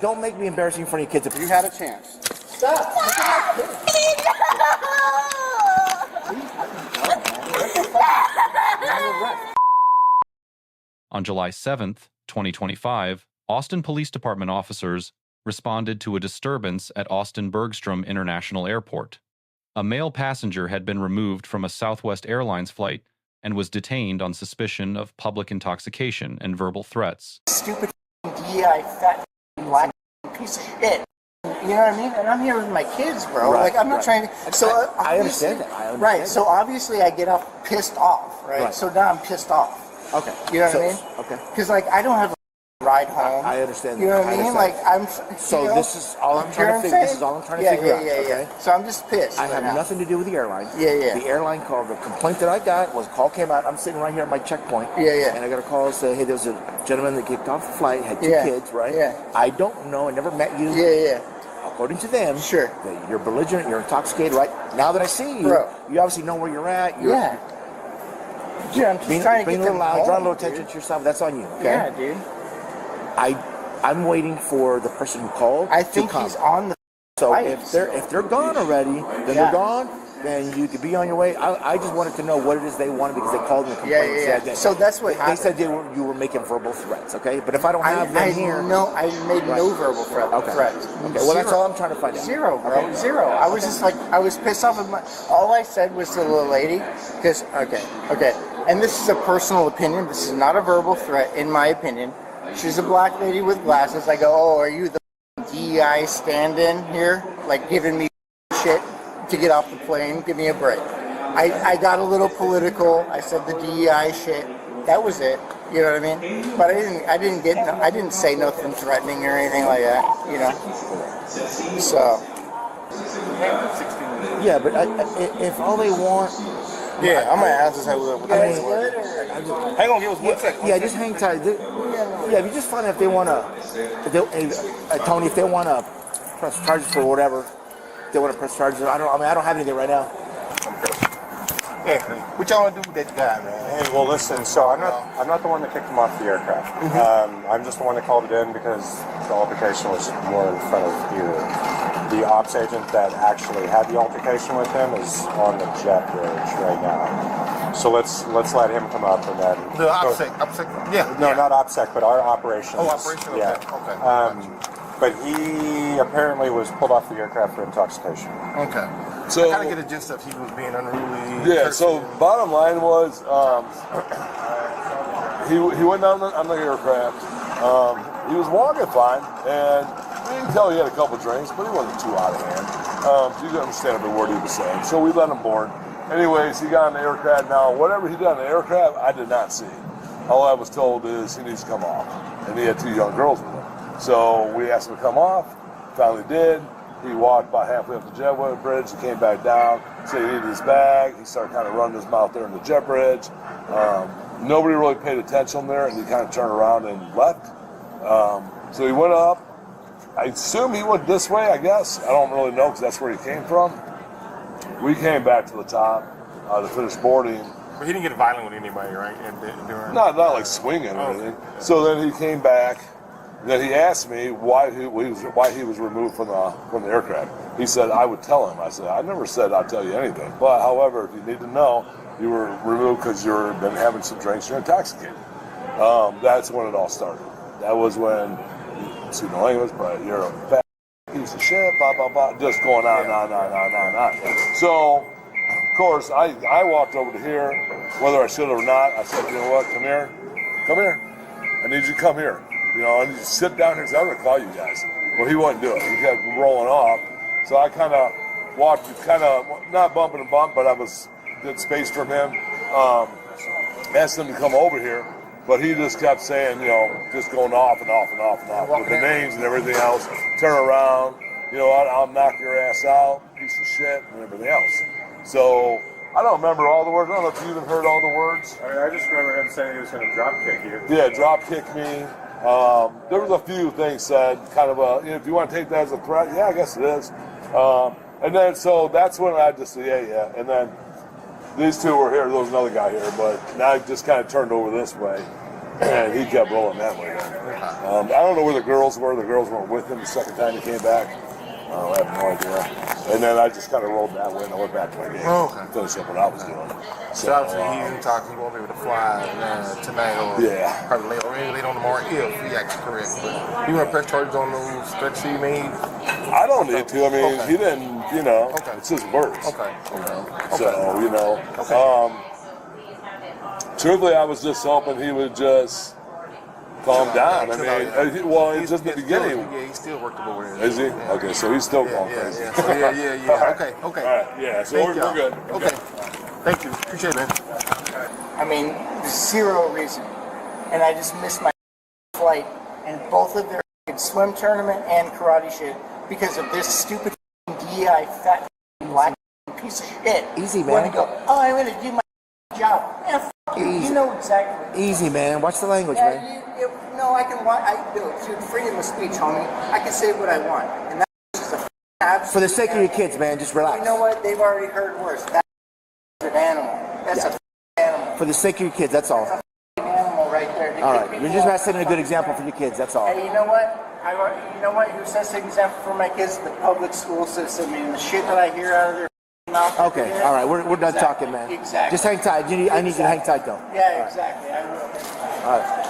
don't make me embarrassing in front of your kids. If You had a chance. Stop. On July 7th, 2025, Austin Police Department officers responded to a disturbance at Austin Bergstrom International Airport. A male passenger had been removed from a Southwest Airlines flight and was detained on suspicion of public intoxication and verbal threats. Stupid DEI fat black piece of shit. You know what I mean? And I'm here with my kids, bro. Right, like I'm not trying to. So I understand that. Right. So obviously I get up pissed off. Right. So now I'm pissed off. Okay. You know what I mean? Okay. Because like I don't have a ride home. I understand. You know what I mean? Like I'm. So you know, this is all I'm trying to figure. This is all I'm trying to figure out. Okay. So I'm just pissed. I have nothing to do with the airline. Yeah. The airline called. The complaint that I got was call came out. I'm sitting right here at my checkpoint. Yeah. And I got a call and say, hey, there's a gentleman that kicked off the flight, had two kids, right? Yeah. I don't know. I never met you. Yeah. According to them, sure, that you're belligerent, you're intoxicated. Right now that I see you, bro, you obviously know where you're at. You're, yeah. Dude, I'm just trying to get a little loud, home, draw a little attention to yourself. That's on you. Okay? Yeah, dude. I'm waiting for the person who called. I think to come. he's on the. So flight. if they're gone already, then they're gone. Then you could be on your way. I just wanted to know what it is they wanted because they called me and complained. Yeah. So that's what happened. They said you were making verbal threats. Okay, but if I don't have them here, no, I made no verbal threats. Okay, well that's all I'm trying to find out. Zero, bro. Okay. Zero. I was just like, I was pissed off at all I said was to the little lady, because, okay. And this is a personal opinion. This is not a verbal threat, in my opinion. She's a black lady with glasses. I go, oh, are you the DEI stand-in here? Like, giving me shit to get off the plane? Give me a break. I got a little political. I said the DEI shit. That was it. You know what I mean? But I didn't say nothing threatening or anything like that. You know. So. Yeah, but if all they want. Yeah, I'm gonna ask this. Hang on, give us 1 second. Yeah, just hang tight. Yeah, if you just find out if they want to, Tony, if they want to press charges for whatever, if they want to press charges. I don't have anything right now. Hey, what y'all want to do with that guy, man? Hey, well, listen. So I'm not the one that kicked him off the aircraft. I'm just the one that called it in because the altercation was more in front of you. The ops agent that actually had the altercation with him is on the jet bridge right now. So let's let him come up and then. The OPSEC, yeah. No, not OPSEC, but our operations. Oh, operation. Okay. Yeah. Okay. But he apparently was pulled off the aircraft for intoxication. Okay. So I kind of get a gist of he was being unruly. Yeah. So bottom line was, he went down on the aircraft. He was walking fine, and you can tell he had a couple drinks, but he wasn't too out of hand. So you could understand every word he was saying. So we let him board. Anyways, he got on the aircraft. Now, whatever he did on the aircraft, I did not see. All I was told is he needs to come off, and he had two young girls with him. So we asked him to come off. Finally did. He walked about halfway up the jet bridge. He came back down. Said he needed his bag. He started kind of running his mouth there in the jet bridge. Nobody really paid attention there, and he kind of turned around and left. So he went up. I assume he went this way, I guess. I don't really know because that's where he came from. We came back to the top to finish boarding. But he didn't get violent with anybody, right? Not like swinging or anything. So then he came back. Then he asked me why he was removed from the aircraft. He said, I would tell him. I said, I never said I'd tell you anything. But however, if you need to know, you were removed because you've been having some drinks, you're intoxicated. That's when it all started. That was when, excuse my language, but you're a fat piece of shit, blah, blah, blah, just going on. So, of course, I walked over to here, whether I should or not. I said, you know what, come here. I need you to come here. You know, and you sit down here and say, I'm going to call you guys. Well, he wouldn't do it. He kept rolling off. So I kind of walked, not bumping and bump, but I was good space from him. Asked him to come over here, but he just kept saying, you know, just going off and off with the names and everything else. Turn around, you know, I'll knock your ass out, piece of shit, and everything else. So I don't remember all the words. I don't know if you even heard all the words. I mean, I just remember him saying he was going to drop kick you. Yeah, drop kick me. There was a few things said, kind of if you want to take that as a threat, yeah, I guess it is. And then, so that's when I just said, yeah. And then these two were here, there was another guy here, but now I just kind of turned over this way. And he kept rolling that way. I don't know where the girls were. The girls weren't with him the second time he came back. I have no idea. And then I just kind of rolled that way and I went back to my game. Finished up what I was doing. So obviously he's talking. He won't be able to fly tonight or probably late, or maybe late on tomorrow if he acts correct. But you want to press charges on those threats he made? I don't need to. I mean, he didn't. You know, it's his words. So you know. Truthfully, I was just hoping he would just calm down. I mean, well, it's just the beginning. Yeah, he's still workable with it. Is he? Okay, so he's still going crazy. Yeah. Okay. All right, yeah, so we're good. Okay. Thank you. Appreciate it, man. I mean, zero reason. And I just missed my flight and both of their swim tournament and karate shit because of this stupid DEI fat black piece of shit. Easy, man. Want to go, I'm going to do my job. Yeah, f you. You know exactly. Easy, man. Watch the language, man. No, I can watch. Dude, freedom of speech, homie. I can say what I want. And that's just a absolute. For the sake of your kids, man, just relax. You know what? They've already heard worse. That's an animal. That's a animal. For the sake of your kids, that's all. That's a animal right there. All right, you're just not setting a good example for your kids, that's all. And you know what? Who sets the example for my kids? The public school system. And the shit that I hear out of their mouth. Okay, all right, we're done talking, man. Exactly. Just hang tight. I need you to hang tight, though. Yeah, exactly. I will. All right.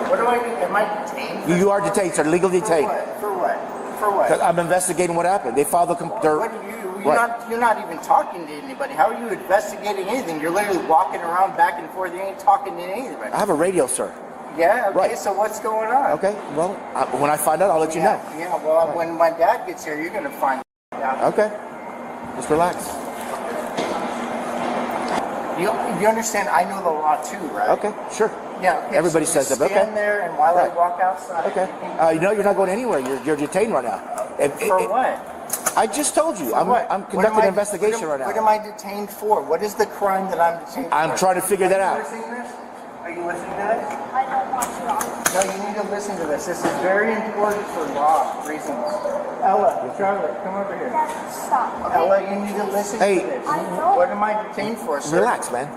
What do I do? Am I detained? You are detained, sir. Legally detained. For what? For what? I'm investigating what happened. They filed the. You're not even talking to anybody. How are you investigating anything? You're literally walking around back and forth. You ain't talking to anybody. I have a radio, sir. Yeah. Okay. Right. So what's going on? Okay. Well, when I find out, I'll let you know. Yeah. Well, when my dad gets here, you're gonna find out. Okay. Just relax. You understand? I know the law too, right? Okay. Sure. Yeah. Okay, Everybody so says that. Okay. Stand there, and while I walk outside. Okay. You know you're not going anywhere. You're detained right now. For what? I just told you. I'm conducting an investigation right now. What am I detained for? What is the crime that I'm detained for? I'm trying to figure that out. Are you listening to this? I don't want to. No, you need to listen to this. This is very important for law reasons. Ella, Charlotte, come over here. Stop. Okay? Ella, you need to listen to this. What am I detained for, sir? Relax, man.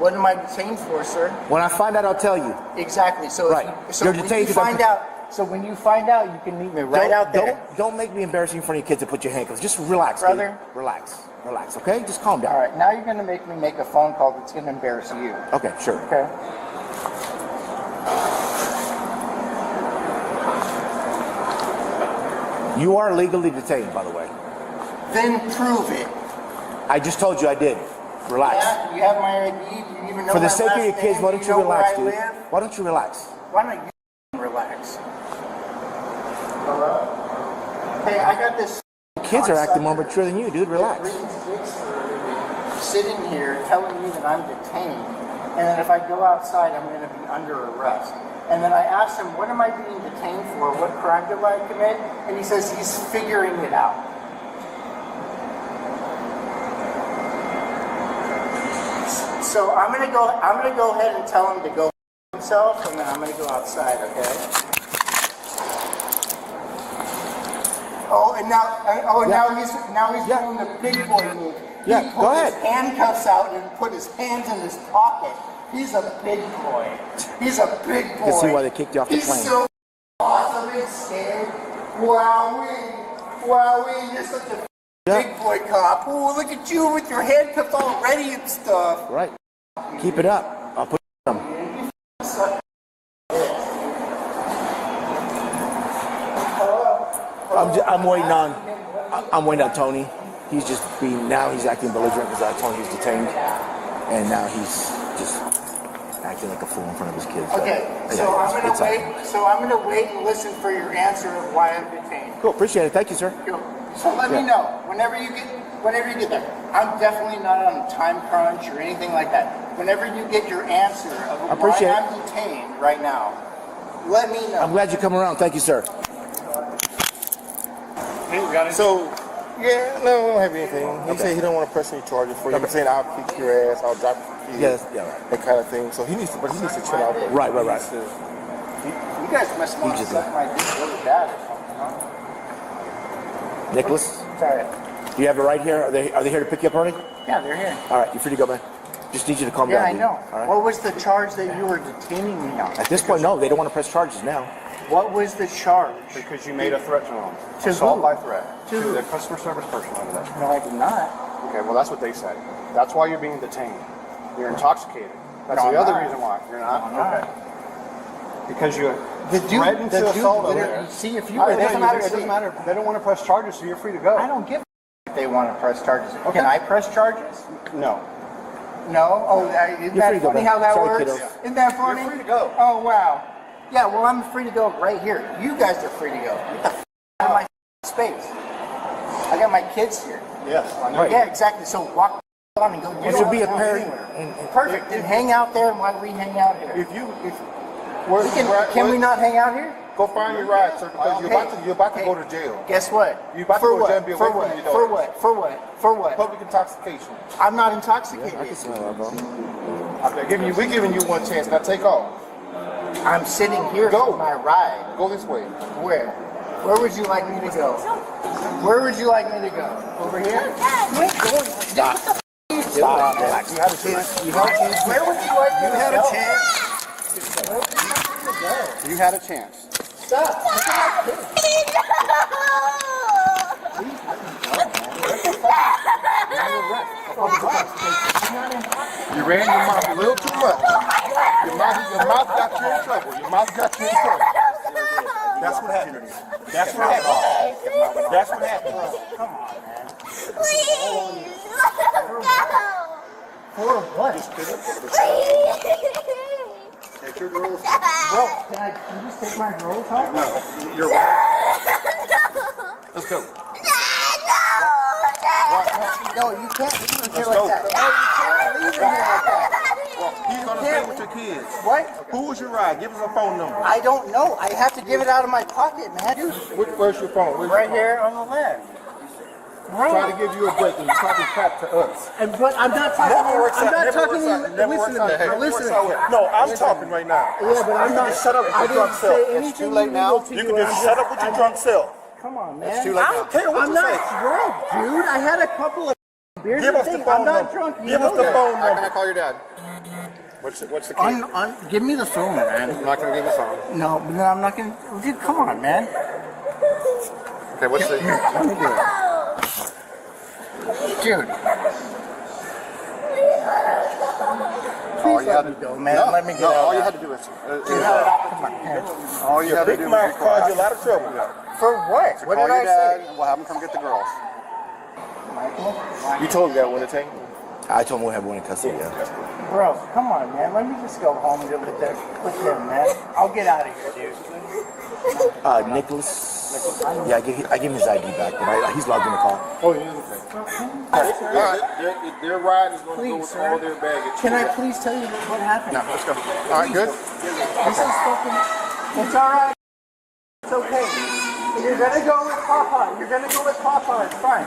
What am I detained for, sir? When I find out, I'll tell you. Exactly. So right. You're detained. So when you find out, you can meet me right out there. Don't make me embarrassing in front of your kids to put your handcuffs. Just relax, brother. Dude. Relax, okay? Just calm down. All right, now you're going to make me make a phone call that's going to embarrass you. Okay, sure. Okay. You are legally detained, by the way. Then prove it. I just told you I did. Relax. Yeah, you have my ID. You even know for the my sake of last your kids, name, why don't you relax, dude? live? Why don't you relax? Why don't you relax? Hello? Hey, I got this. Kids are acting more mature than you, dude. Relax. Sitting here telling me that I'm detained, and then if I go outside, I'm going to be under arrest. And then I asked him, what am I being detained for? What crime did I commit? And he says he's figuring it out. So I'm gonna go ahead and tell him to go himself, and then I'm gonna go outside, okay? Now he's doing the big boy move. Yeah, he go ahead. His handcuffs out and put his hands in his pocket. He's a big boy. He's a big boy. You can see why they kicked you off the plane. He's so awesome and scared. Wowee, you're such a big boy cop. Oh, look at you with your handcuffs all ready and stuff. Right. Keep it up. I'll put them. I'm waiting on Tony. He's just he's acting belligerent because I told him he's detained. And now he's just acting like a fool in front of his kids. Okay, so I'm gonna wait and listen for your answer of why I'm detained. Cool, appreciate it. Thank you, sir. Cool. So let me know whenever you get there. I'm definitely not on a time crunch or anything like that. Whenever you get your answer of why I'm detained right now, let me know. I'm glad you come around. Thank you, sir. So, yeah, no, we don't have anything. He said he don't want to press any charges for you. I'm saying I'll kick your ass, I'll drop your kids, that kind of thing. So he needs to chill out. Right. You guys must want to suck my dick really bad or something, huh? Nicholas? Sorry. Do you have it right here? Are they here to pick you up, Ernie? Yeah, they're here. All right, you're free to go, man. Just need you to calm Yeah, down. I dude. know. All right? What was the charge that you were detaining me on? At this point, no, they don't want to press charges now. What was the charge? Because you made a threat to them. To Assault who? by threat. To who? The customer service person over there. No, I did not. Okay, well, that's what they said. That's why you're being detained. You're intoxicated. That's No, the I'm other not. reason why. You're not? I'm not. Okay. Because you The dude, threatened to assault over there. see if you It were there, doesn't you matter. would It see doesn't matter. They don't want to press charges, so you're free to go. I don't give a if they want to press charges. Okay. Can I press charges? No. No? Oh, isn't You're free that to go, funny man. how that Sorry, works? kiddo. Isn't that funny? You're free to go. Oh, wow. Yeah, well, I'm free to go right here. You guys are free to go. Get the out of my space. I got my kids here. Yes, I know. Yeah, exactly. So walk on and go. It should be apparent. Perfect. Then hang out there, and why don't we hang out here? Where's the ride? Can we not hang out here? Go find your ride, sir, because you're about to go to jail. Guess what? You're about to For go to jail what? and be For away what? from your For daughter. what? For what? For what? Public intoxication. I'm not intoxicated. We're giving you one chance. Now take off. I'm sitting here Go. for my ride. Go this way. Where? Where would you like me to go? Where would you like me to go? Over here? Stop. Stop. Relax. You had a chance. You had a chance. Where would you like me to go? You had a chance. Stop. You ran your mouth a little too much. Your mouth got you in trouble. Your mouth got you in trouble. That's what happened. That's what happened. That's what happened. Come on, man. Please, For what? Take your girls. Bro, can you just take my girls home? No, you're right. Let's go. No, you can't leave him here Let's like go. that. No, you can't leave him here like that. He's gonna stay with your kids. What? Who was your ride? Give us a phone number. I don't know. I have to give it out of my pocket, man. Where's your phone? Where's Right your here on the left. phone? Trying to give you a break and you're talking crap to us. But I'm not talking. Never works out. I'm not Never talking works to out. you. Never Listen works to me. out. Never Listen works to me. out. No, I'm talking right now. Yeah, but I'm not. Shut up with I your didn't drunk self. say It's anything too late now. illegal to You can just shut up with your drunk self. Come on, man. It's too late I don't care what I'm you not say. drunk, dude. I had a couple of beers. Give us the thing. phone I'm not number. drunk. You Give us know the that. phone How can I number. call your dad? What's the key? Give me the phone, man. I'm not going to give you the phone. No, but then I'm not gonna. Dude, come on, man. Okay, what's the... Let me do it. Dude. All Please you had let to me go, man. No, Let me get no, out. all you had to do is... Come on, man. all you had to Big do mouth was caused you a lot of trouble. For what? What call did your I dad say? and we'll have him come get the girls. You told me that when it came. I told him we'll have one in custody. Yeah. Bro, come on, man. Let me just go home and with them, man. I'll get out of here, dude. Nicholas. Yeah, I gave him his ID back, but he's logged in the call. Oh, yeah, okay. All right, their ride is going to go Please, with sir. all their baggage. Can I please tell you what happened? No, let's go. All right, good? This is fucking. It's alright. It's okay. You're gonna go with Papa. You're gonna go with Papa. It's fine.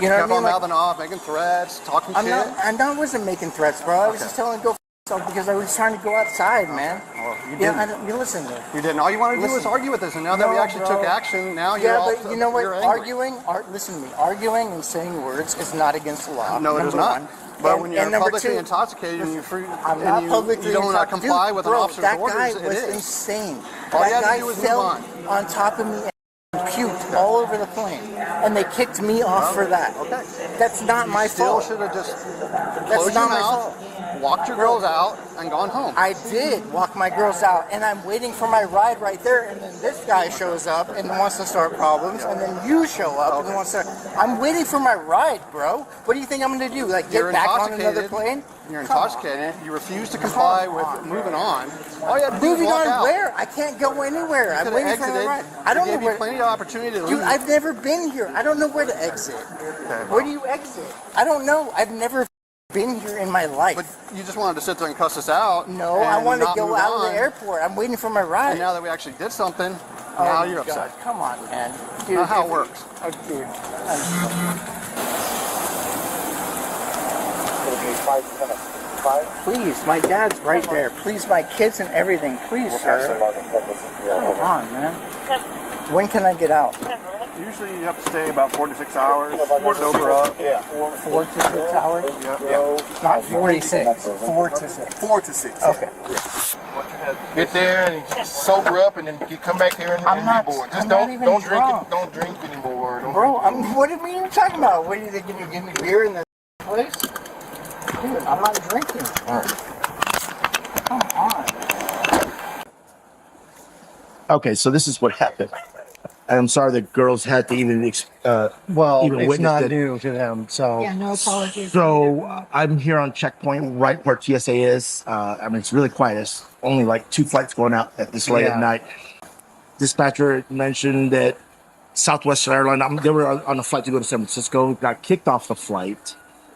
You know Kept what I on mean? Like, mouthing off, making threats, talking I'm shit. not. I wasn't making threats, bro. I was just telling him to go f yourself because I was trying to go outside, man. Well, you Yeah, didn't. you listen to me. You didn't. All you wanted to do was Listen. argue with us, and now that we No, actually bro. took action, now you're Yeah, all but you know what? you're angry. Listen to me. Arguing and saying words is not against the law. No, it is number not. one. But And- when and you're number publicly two, intoxicated and you're free, I'm and not you publicly don't intoxicated. comply Dude, with bro, an officer's that orders, guy it was is. insane. All you That had to guy do was move fell on. top of me and puked all over the plane, and they kicked me off for that. Okay. That's not my Still fault. should have just That's closed your not my mouth, fault. walked your girls out, and gone home. I did walk my girls out, and I'm waiting for my ride right there, and then this guy shows up and wants to start problems, and then you show up and wants to. I'm waiting for my ride, bro. What do you think I'm gonna do? Like You're get back on intoxicated. another plane? You're Come on. intoxicated. You refuse to comply with moving on. All you had to do was Moving walk on out. where? I can't go anywhere. I'm Could've waiting for my exited. ride. I don't They know gave where. you plenty of opportunity to Dude, leave. I've never been here. I don't know where to exit. Where do you exit? I don't know. I've never been here in my life. But you just wanted to sit there and cuss us out. No, I and want to not go move out of on. the airport. I'm waiting for my ride. And now that we actually did something, Oh now my you're God. upset. Come on, man. Dude, Not how it works. Oh, dude. Please, my dad's right there. Please, my kids and everything. Please, sir. Come on, man. When can I get out? Usually you have to stay about 4 to 6 hours. Sober up. Yeah. 4 to 6 hours? Yeah. Not 46. 4 to 6. 4 to 6. Okay. Get there and sober up, and then come back here and, I'm not- be bored. Just I'm not even don't drink drunk. it. Don't drink anymore. Don't Bro, drink what do you mean you're talking about? What are they going to give me beer in the place? Dude, I'm not drinking. Come on. Okay, so this is what happened. I'm sorry the girls had to even Well, even it's witness not it. new to them, so. Yeah, no apologies. So I'm here on checkpoint, right where TSA is. I mean, it's really quiet. There's only like 2 flights going out at this late Yeah. at night. Dispatcher mentioned that Southwest Airlines, they were on a flight to go to San Francisco, got kicked off the flight.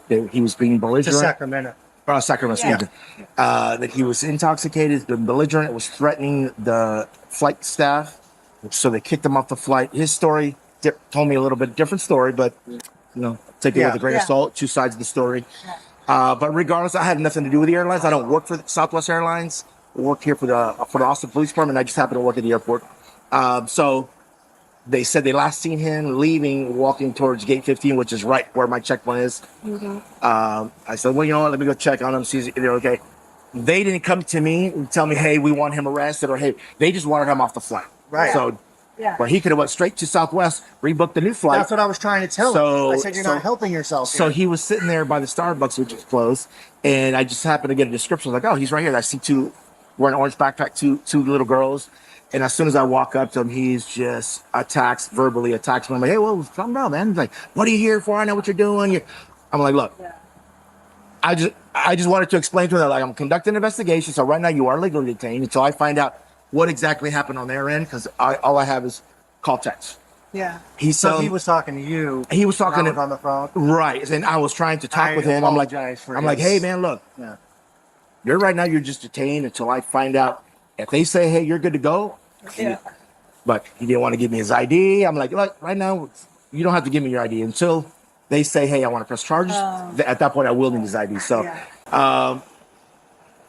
That he was being To belligerent. Sacramento. Sacramento, Yeah. excuse me. That he was intoxicated, been belligerent, was threatening the flight staff. So they kicked him off the flight. His story told me a little bit different story, but take it Yeah. with a grain of Yeah. salt. 2 sides of the story. But regardless, I had nothing to do with the airlines. I don't work for Southwest Airlines. I work here for the Austin Police Department. I just happen to work at the airport. So they said they last seen him leaving, walking towards gate 15, which is right where my checkpoint is. I said, well, you know what? Let me go check on him, see if they're okay. They didn't come to me and tell me, hey, we want him arrested, or hey, they just wanted him off the flight. Right. So, Yeah. but he could have went straight to Southwest, rebooked a new flight. That's what I was trying to tell So- him. I said, you're so- not helping yourself So here. he was sitting there by the Starbucks, which is closed, and I just happened to get a description. I was like, oh, he's right here. I see 2 wearing an orange backpack, two little girls. And as soon as I walk up to him, he's just verbally attacks me. I'm like, hey, well, calm down, man. He's like, what are you here for? I know what you're doing. I'm like, look, I just wanted to explain to him that, like, I'm conducting an investigation. So right now you are legally detained until I find out what exactly happened on their end, because all I have is call text. Yeah. So he was talking to you. He was talking I to was on the phone. right, and I was trying to talk with him. I'm like, hey, man, look, Yeah. you're just detained until I find out if they say, hey, you're good to go. Yeah. But he didn't want to give me his ID. I'm like, look, right now you don't have to give me your ID until they say, hey, I want to press charges. At that point, I will need his ID. So,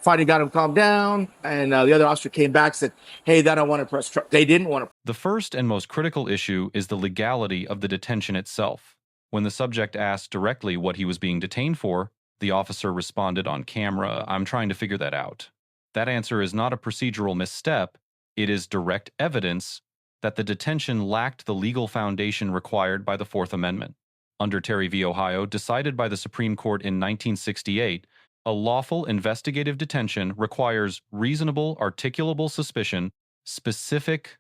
finally got him calmed down, and the other officer came back, said, hey, that I want to press charges. They didn't want to. The first and most critical issue is the legality of the detention itself. When the subject asked directly what he was being detained for, the officer responded on camera, I'm trying to figure that out. That answer is not a procedural misstep. It is direct evidence that the detention lacked the legal foundation required by the Fourth Amendment. Under Terry v. Ohio, decided by the Supreme Court in 1968, a lawful investigative detention requires reasonable, articulable suspicion, specific,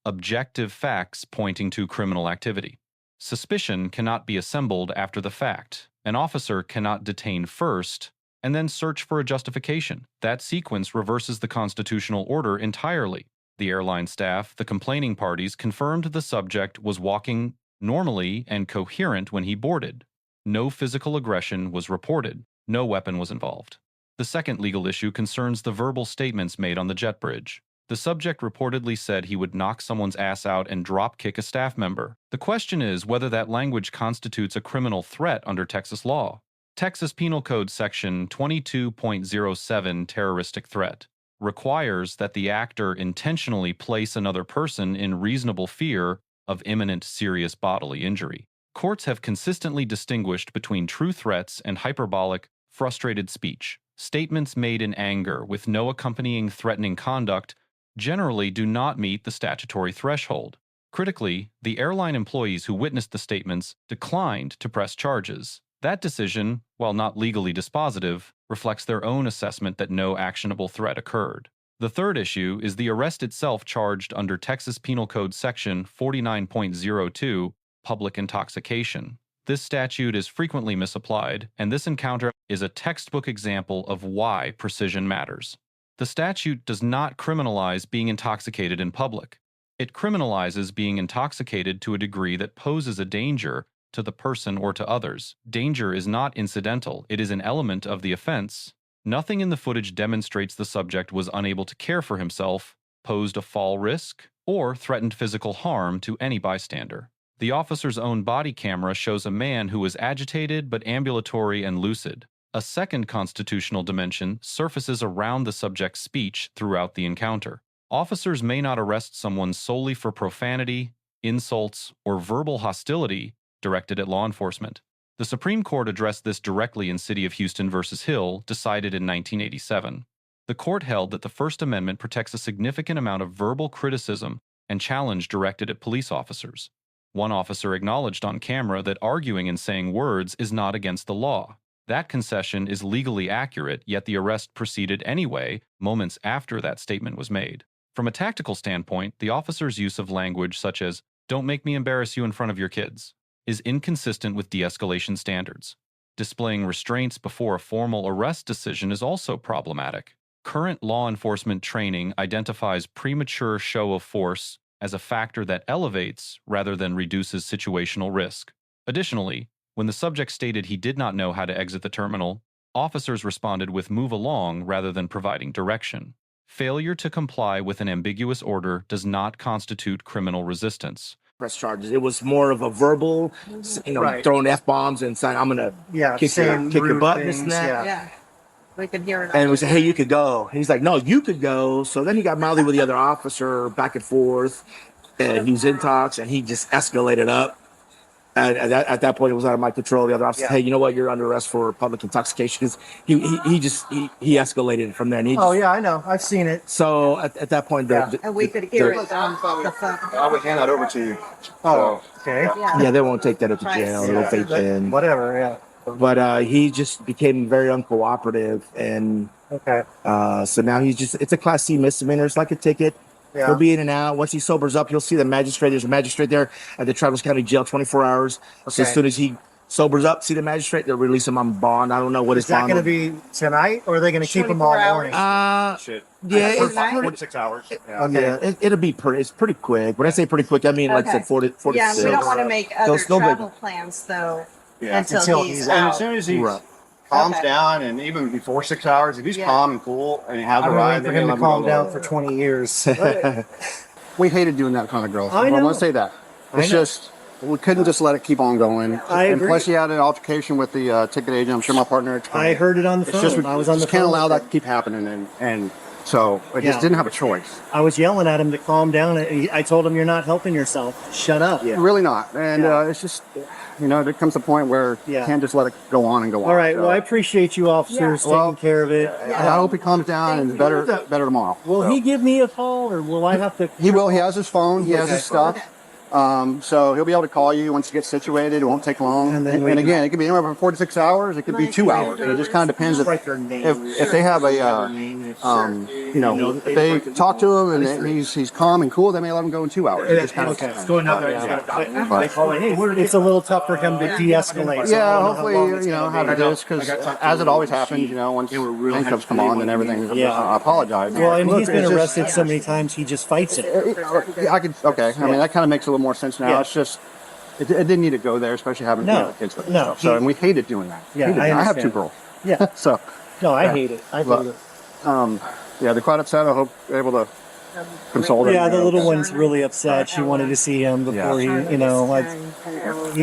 objective facts pointing to criminal activity. Suspicion cannot be assembled after the fact. An officer cannot detain first and then search for a justification. That sequence reverses the constitutional order entirely. The airline staff, the complaining parties, confirmed the subject was walking normally and coherent when he boarded. No physical aggression was reported. No weapon was involved. The second legal issue concerns the verbal statements made on the jet bridge. The subject reportedly said he would knock someone's ass out and drop-kick a staff member. The question is whether that language constitutes a criminal threat under Texas law. Texas Penal Code Section 22.07, terroristic threat, requires that the actor intentionally place another person in reasonable fear of imminent serious bodily injury. Courts have consistently distinguished between true threats and hyperbolic, frustrated speech. Statements made in anger with no accompanying threatening conduct generally do not meet the statutory threshold. Critically, the airline employees who witnessed the statements declined to press charges. That decision, while not legally dispositive, reflects their own assessment that no actionable threat occurred. The third issue is the arrest itself charged under Texas Penal Code Section 49.02, Public Intoxication. This statute is frequently misapplied, and this encounter is a textbook example of why precision matters. The statute does not criminalize being intoxicated in public. It criminalizes being intoxicated to a degree that poses a danger to the person or to others. Danger is not incidental, it is an element of the offense. Nothing in the footage demonstrates the subject was unable to care for himself, posed a fall risk, or threatened physical harm to any bystander. The officer's own body camera shows a man who was agitated but ambulatory and lucid. A second constitutional dimension surfaces around the subject's speech throughout the encounter. Officers may not arrest someone solely for profanity, insults, or verbal hostility directed at law enforcement. The Supreme Court addressed this directly in City of Houston v. Hill, decided in 1987. The court held that the First Amendment protects a significant amount of verbal criticism and challenge directed at police officers. One officer acknowledged on camera that arguing and saying words is not against the law. That concession is legally accurate, yet the arrest proceeded anyway, moments after that statement was made. From a tactical standpoint, the officer's use of language such as, "Don't make me embarrass you in front of your kids," is inconsistent with de-escalation standards. Displaying restraints before a formal arrest decision is also problematic. Current law enforcement training identifies premature show of force as a factor that elevates rather than reduces situational risk. Additionally, when the subject stated he did not know how to exit the terminal, officers responded with "move along" rather than providing direction. Failure to comply with an ambiguous order does not constitute criminal resistance. Press charges. It was more of a verbal, Right. throwing F-bombs and saying, "I'm going to kick your rude butt," this things, and that. Yeah. We could hear it. And we said, "Hey, you could go." And he's like, "No, you could go." So then he got mouthy with the other officer, back and forth, and he was in talks, and he just escalated up. And at that point, it was out of my control. The other officer said, "Hey, you know what? You're under arrest for public intoxication." He escalated from there. And he Oh just, yeah, I know. I've seen it. So at that point, And we could hear it on the phone. I would hand that over to you. Oh, okay. yeah, they won't take that up to jail. They'll take it in. Whatever. Yeah. But he just became very uncooperative, and Okay. so now it's a Class C misdemeanor. It's like a ticket. Yeah. He'll be in and out. Once he sobers up, you'll see the magistrate. There's a magistrate there at the Travis County Jail, 24 hours. So Okay. as soon as he sobers up, see the magistrate, they'll release him on bond. I don't know what his Is that bond going to be tonight, or are they going to keep him all 24 morning? Shit. yeah, it's Night? 46 hours. Yeah. yeah, it'll be it's pretty quick. When I say pretty quick, I mean like I Okay. said 46. Yeah, we don't want to make other still be- travel plans though Yeah. until he's And out. as soon as he Right. calms Okay. down, and even before 6 hours, if he's Yeah. calm and cool and he has I've a been ride, waiting for then him to let calm go. down for 20 years. We hated doing that kind of girl. I I know. want to say that. I It's know. just, we couldn't just let it keep on going. I and agree. plus, he had an altercation with the ticket agent. I'm sure my partner explained. I heard it on the It's phone. just, I was on the just can't phone allow with that him. to keep happening. And so I Yeah. just didn't have a choice. I was yelling at him to calm down. I told him, "You're not helping yourself. Shut up." Really not. And Yeah. it's just, there comes a point where Yeah. you can't just let it go on and go on. All right. So, Well, I appreciate you officers Yeah. Well, taking care of it. I hope he calms down and is better tomorrow. Will So. he give me a call, or will I have to? He will. He has his phone. He has Okay. his stuff. So he'll be able to call you once you get situated. It won't take long. And And, then we- again, it could be anywhere from 4 to 6 hours. It could be 2 hours. It just kind of depends Write their name. if they have a if they talk to him and he's calm and cool, they may let him go in 2 hours. It just kind of Okay. But, It's a little tough for him to de-escalate. so I yeah, don't know how hopefully long it's how gonna to be. do this because as it always happens, once handcuffs come on, then everything. Yeah. I apologize. Well, and Look, he's been it's just- arrested so many times, he just fights it. I could. Okay. I mean, that kind of makes a little more sense now. Yeah. It's just. It didn't need to go there, especially having No. kids with us. No. So, and we hated doing that. Yeah, Hated I it. I have 2 understand. girls. Yeah. So, No, I hate it. I hate But- it. yeah, they're quite upset. I hope they're able to console them. Yeah, the little one's really upset. She wanted to see him before he's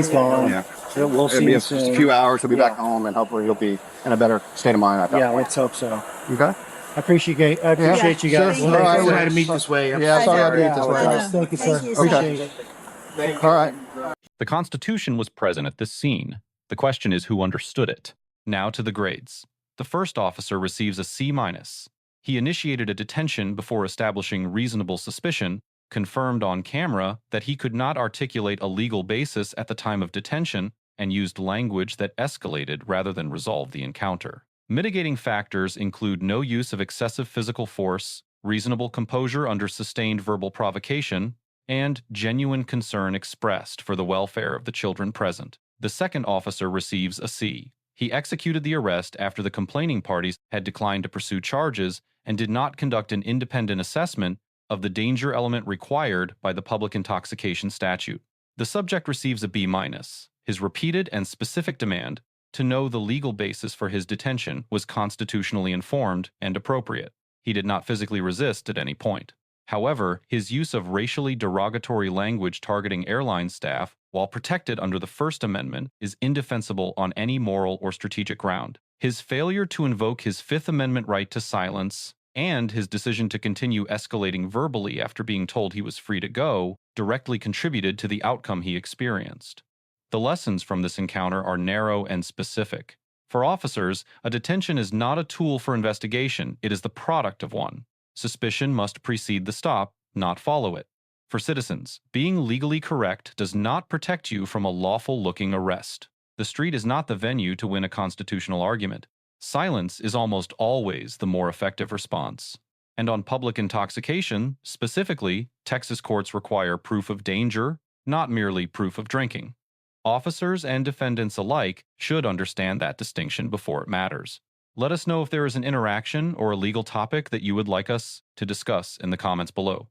gone. Yeah. So we'll It'll see be him just a soon. few hours. He'll be back home, and hopefully he'll be in a better state of mind. Yeah, let's hope so. Okay. I appreciate you guys. Sure. All right. We had to meet this way. Yeah, sorry I had to meet this Yeah, way. Thank you, sir. Thank you, sir. Appreciate it. All right. The Constitution was present at this scene. The question is who understood it. Now to the grades. The first officer receives a C-. He initiated a detention before establishing reasonable suspicion, confirmed on camera that he could not articulate a legal basis at the time of detention, and used language that escalated rather than resolve the encounter. Mitigating factors include no use of excessive physical force, reasonable composure under sustained verbal provocation, and genuine concern expressed for the welfare of the children present. The second officer receives a C. He executed the arrest after the complaining parties had declined to pursue charges and did not conduct an independent assessment of the danger element required by the Public Intoxication statute. The subject receives a B-. His repeated and specific demand to know the legal basis for his detention was constitutionally informed and appropriate. He did not physically resist at any point. However, his use of racially derogatory language targeting airline staff, while protected under the First Amendment, is indefensible on any moral or strategic ground. His failure to invoke his Fifth Amendment right to silence and his decision to continue escalating verbally after being told he was free to go directly contributed to the outcome he experienced. The lessons from this encounter are narrow and specific. For officers, a detention is not a tool for investigation, it is the product of one. Suspicion must precede the stop, not follow it. For citizens, being legally correct does not protect you from a lawful-looking arrest. The street is not the venue to win a constitutional argument. Silence is almost always the more effective response. And on public intoxication, specifically, Texas courts require proof of danger, not merely proof of drinking. Officers and defendants alike should understand that distinction before it matters. Let us know if there is an interaction or a legal topic that you would like us to discuss in the comments below.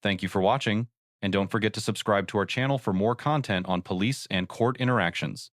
Thank you for watching, and don't forget to subscribe to our channel for more content on police and court interactions.